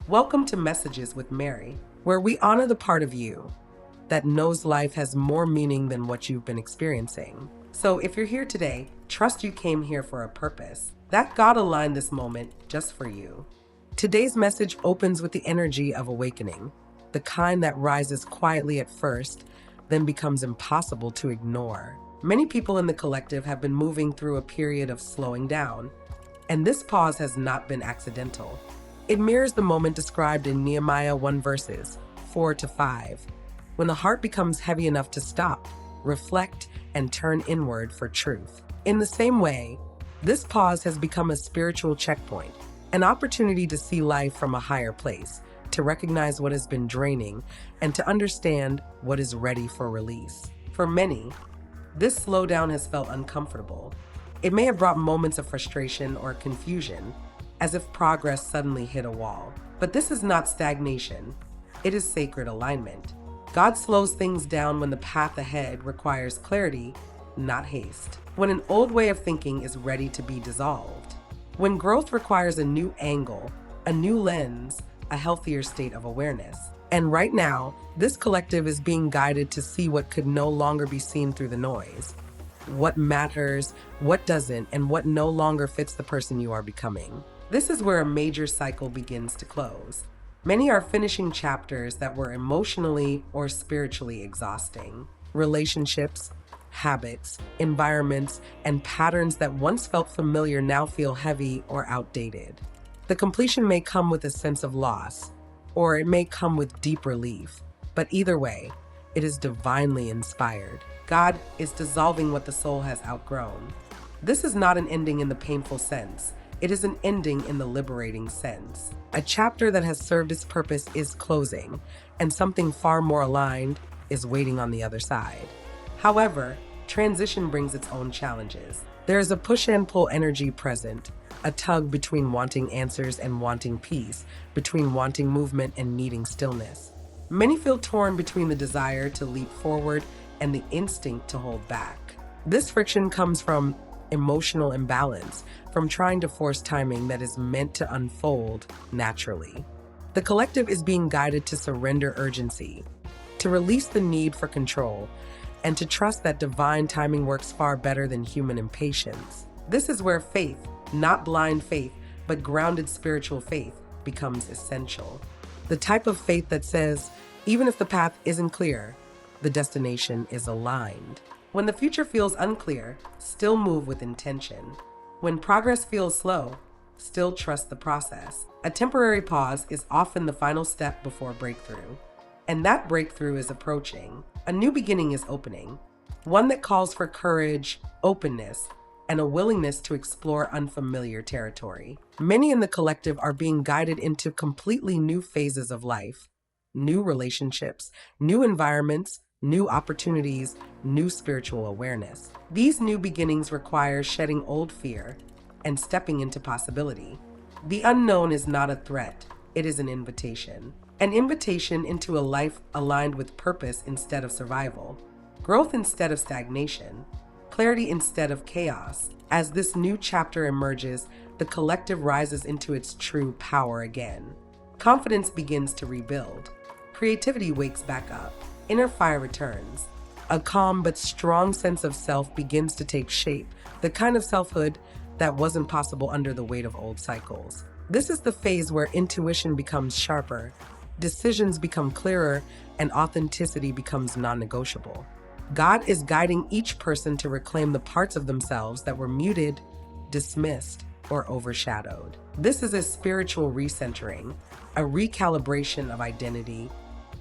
Welcome to Messages with Mary, where we honor the part of you that knows life has more meaning than what you've been experiencing. So if you're here today, trust you came here for a purpose, that God aligned this moment just for you. Today's message opens with the energy of awakening, the kind that rises quietly at first, then becomes impossible to ignore. Many people in the collective have been moving through a period of slowing down, and this pause has not been accidental. It mirrors the moment described in Nehemiah 1 verses 4 to 5, when the heart becomes heavy enough to stop, reflect, and turn inward for truth. In the same way, this pause has become a spiritual checkpoint, an opportunity to see life from a higher place, to recognize what has been draining, and to understand what is ready for release. For many, this slowdown has felt uncomfortable. It may have brought moments of frustration or confusion, as if progress suddenly hit a wall. But this is not stagnation. It is sacred alignment. God slows things down when the path ahead requires clarity, not haste. When an old way of thinking is ready to be dissolved. When growth requires a new angle, a new lens, a healthier state of awareness. And right now, this collective is being guided to see what could no longer be seen through the noise. What matters, what doesn't, and what no longer fits the person you are becoming. This is where a major cycle begins to close. Many are finishing chapters that were emotionally or spiritually exhausting. Relationships, habits, environments, and patterns that once felt familiar now feel heavy or outdated. The completion may come with a sense of loss, or it may come with deep relief. But either way, it is divinely inspired. God is dissolving what the soul has outgrown. This is not an ending in the painful sense. It is an ending in the liberating sense. A chapter that has served its purpose is closing, and something far more aligned is waiting on the other side. However, transition brings its own challenges. There is a push and pull energy present, a tug between wanting answers and wanting peace, between wanting movement and needing stillness. Many feel torn between the desire to leap forward and the instinct to hold back. This friction comes from emotional imbalance, from trying to force timing that is meant to unfold naturally. The collective is being guided to surrender urgency, to release the need for control, and to trust that divine timing works far better than human impatience. This is where faith, not blind faith, but grounded spiritual faith, becomes essential. The type of faith that says, even if the path isn't clear, the destination is aligned. When the future feels unclear, still move with intention. When progress feels slow, still trust the process. A temporary pause is often the final step before breakthrough. And that breakthrough is approaching. A new beginning is opening, one that calls for courage, openness, and a willingness to explore unfamiliar territory. Many in the collective are being guided into completely new phases of life, new relationships, new environments, new opportunities, new spiritual awareness. These new beginnings require shedding old fear and stepping into possibility. The unknown is not a threat, it is an invitation. An invitation into a life aligned with purpose instead of survival, growth instead of stagnation, clarity instead of chaos. As this new chapter emerges, the collective rises into its true power again. Confidence begins to rebuild. Creativity wakes back up. Inner fire returns. A calm but strong sense of self begins to take shape, the kind of selfhood that wasn't possible under the weight of old cycles. This is the phase where intuition becomes sharper, decisions become clearer, and authenticity becomes non-negotiable. God is guiding each person to reclaim the parts of themselves that were muted, dismissed, or overshadowed. This is a spiritual recentering, a recalibration of identity,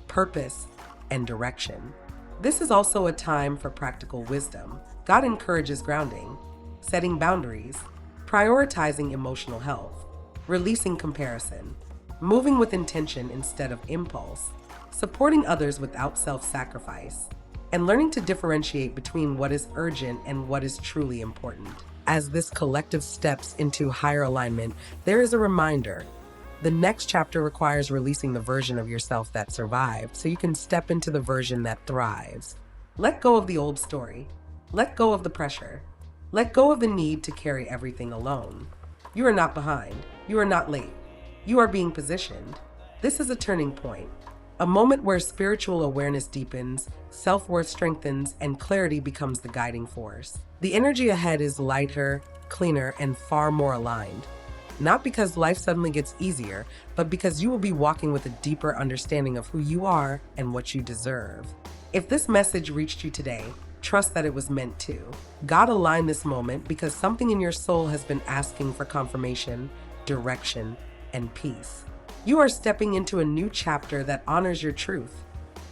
purpose, and direction. This is also a time for practical wisdom. God encourages grounding, setting boundaries, prioritizing emotional health, releasing comparison, moving with intention instead of impulse, supporting others without self-sacrifice, and learning to differentiate between what is urgent and what is truly important. As this collective steps into higher alignment, there is a reminder. The next chapter requires releasing the version of yourself that survived so you can step into the version that thrives. Let go of the old story. Let go of the pressure. Let go of the need to carry everything alone. You are not behind. You are not late. You are being positioned. This is a turning point, a moment where spiritual awareness deepens, self-worth strengthens, and clarity becomes the guiding force. The energy ahead is lighter, cleaner, and far more aligned. Not because life suddenly gets easier, but because you will be walking with a deeper understanding of who you are and what you deserve. If this message reached you today, trust that it was meant to. God aligned this moment because something in your soul has been asking for confirmation, direction, and peace. You are stepping into a new chapter that honors your truth,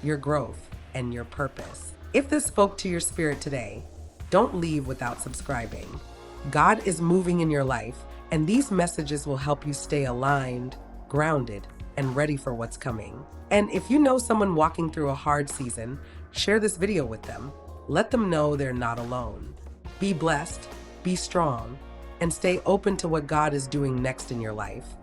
your growth, and your purpose. If this spoke to your spirit today, don't leave without subscribing. God is moving in your life, and these messages will help you stay aligned, grounded, and ready for what's coming. And if you know someone walking through a hard season, share this video with them. Let them know they're not alone. Be blessed, be strong, and stay open to what God is doing next in your life.